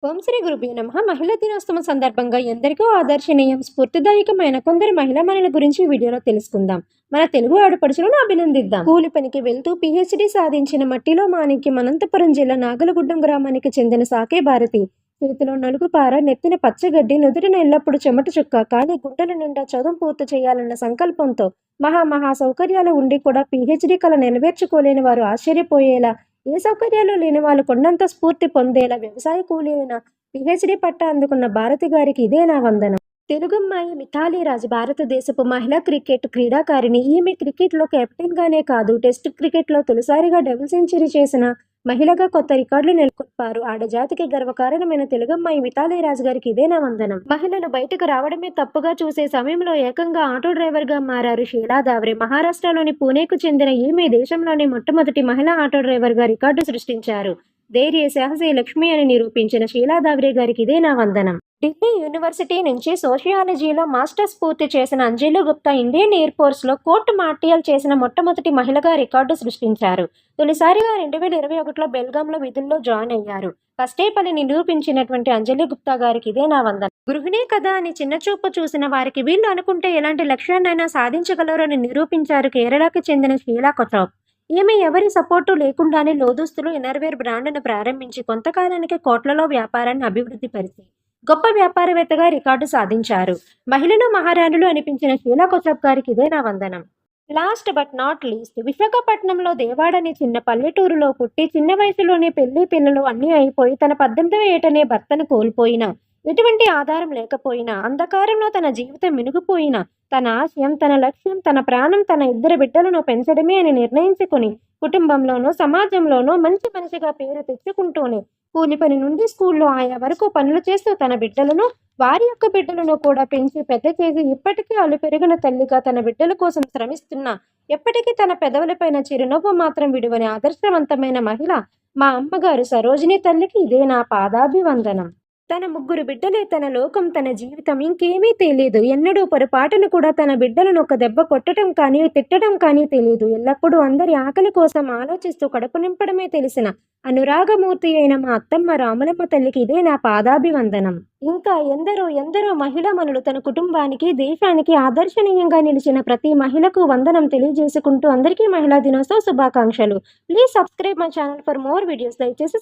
ఓం శ్రీ గురుభ్యో నమః. మహిళా దినోత్సవం సందర్భంగా ఎందరికో ఆదర్శనీయం, స్ఫూర్తిదాయకమైన కొందరు మహిళామణుల గురించి వీడియోలో తెలుసుకుందాం. మన తెలుగు ఆడపడుచులను అభినందిద్దాం. కూలి పనికి వెళ్తూ పీహెచ్డీ సాధించిన మట్టిలో మాణిక్యం అనంతపురం జిల్లా నాగలగుడ్డం గ్రామానికి చెందిన సాకే భారతి. చేతిలో నలుగుపార, నెత్తిన పచ్చగడ్డి, నుదుటిన ఎల్లప్పుడు చెమట చుక్క, కానీ గుండెల నిండా చదువు పూర్తి చేయాలన్న సంకల్పంతో మహా సౌకర్యాలు ఉండి కూడా పీహెచ్డీ కళ నెరవేర్చుకోలేని వారు ఆశ్చర్యపోయేలా, ఏ సౌకర్యాలు లేని వాళ్ళు కొండంత స్ఫూర్తి పొందేలా వ్యవసాయ కూలీ అయిన పీహెచ్డీ పట్టా అందుకున్న భారతి గారికి ఇదే నా వందనం. తెలుగమ్మాయి మిథాలీ రాజ్ భారతదేశపు మహిళా క్రికెట్ క్రీడాకారిణి. ఈమె క్రికెట్లో కెప్టెన్ గానే కాదు, టెస్ట్ క్రికెట్లో తొలిసారిగా డబుల్ సెంచరీ చేసిన మహిళగా కొత్త రికార్డులు నెలకొల్పారు. ఆడజాతికి గర్వకారణమైన తెలుగమ్మాయి మిథాలీ రాజ్ గారికి ఇదే నా వందనం. మహిళలు బయటకు రావడమే తప్పుగా చూసే సమయంలో ఏకంగా ఆటో డ్రైవర్ గా మారారు షీలా దావ్రే. మహారాష్ట్రలోని పూణేకు చెందిన ఈమె దేశంలోని మొట్టమొదటి మహిళా ఆటో డ్రైవర్ గా రికార్డు సృష్టించారు. ధైర్య సాహసి లక్ష్మి అని నిరూపించిన షీలా దావ్రే గారికి ఇదే నా వందనం. ఢిల్లీ యూనివర్సిటీ నుంచి సోషియాలజీలో మాస్టర్స్ పూర్తి చేసిన అంజలి గుప్తా ఇండియన్ ఎయిర్ ఫోర్స్లో కోర్టు మార్టియల్ చేసిన మొట్టమొదటి మహిళగా రికార్డు సృష్టించారు. తొలిసారిగా 2021లో బెల్గాంలో విధుల్లో జాయిన్ అయ్యారు. ఫస్టే పనిని నిరూపించినటువంటి అంజలి గుప్తా గారికి ఇదే నా వందనం. గృహిణే కదా అని చిన్నచూపు చూసిన వారికి వీళ్ళు అనుకుంటే ఎలాంటి లక్ష్యాన్నైనా సాధించగలరు అని నిరూపించారు కేరళకి చెందిన షీలా కొచాప్. ఈమె ఎవరి సపోర్టు లేకుండానే లోదుస్తులు ఇన్నర్వేర్ బ్రాండ్ను ప్రారంభించి కొంతకాలానికి కోట్లలో వ్యాపారాన్ని అభివృద్ధి పరిచి గొప్ప వ్యాపారవేత్తగా రికార్డు సాధించారు. మహిళలు మహారాణులు అనిపించిన షీలా కొచాప్ గారికి ఇదే నా వందనం. లాస్ట్ బట్ నాట్ లీస్ట్, విశాఖపట్నంలో దేవాడ అనే చిన్న పల్లెటూరులో పుట్టి చిన్న వయసులోనే పెళ్లి పిల్లలు అన్నీ అయిపోయి తన 18వ ఏటనే భర్తను కోల్పోయిన, ఎటువంటి ఆధారం లేకపోయినా, అంధకారంలో తన జీవితం మినుగుపోయినా, తన ఆశయం, తన లక్ష్యం, తన ప్రాణం తన 2 బిడ్డలను పెంచడమే అని నిర్ణయించుకుని కుటుంబంలోనూ సమాజంలోనూ మంచి మనిషిగా పేరు తెచ్చుకుంటూనే కూలి పని నుండి స్కూల్లో ఆయా వరకు పనులు చేస్తూ తన బిడ్డలను, వారి యొక్క బిడ్డలను కూడా పెంచి పెద్ద చేసి ఇప్పటికీ అలు పెరిగిన తల్లిగా తన బిడ్డల కోసం శ్రమిస్తున్న, ఎప్పటికీ తన పెదవులపైన చిరునవ్వు మాత్రం విడువని ఆదర్శవంతమైన మహిళ మా అమ్మగారు సరోజిని తల్లికి ఇదే నా పాదాభివందనం. తన 3 బిడ్డలే తన లోకం, తన జీవితం, ఇంకేమీ తెలియదు. ఎన్నడూ పొరపాటును కూడా తన బిడ్డలను ఒక దెబ్బ కొట్టడం కానీ తిట్టడం కానీ తెలియదు. ఎల్లప్పుడూ అందరి ఆకలి కోసం ఆలోచిస్తూ కడుపు నింపడమే తెలిసిన అనురాగమూర్తి అయిన మా అత్తమ్మ రాములమ్మ తల్లికి ఇదే నా పాదాభివందనం. ఇంకా ఎందరో మహిళామణులు తన కుటుంబానికి, దేశానికి ఆదర్శనీయంగా నిలిచిన ప్రతి మహిళకు వందనం తెలియజేసుకుంటూ అందరికీ మహిళా దినోత్సవ శుభాకాంక్షలు. Please subscribe my channel for more videos. దయచేసి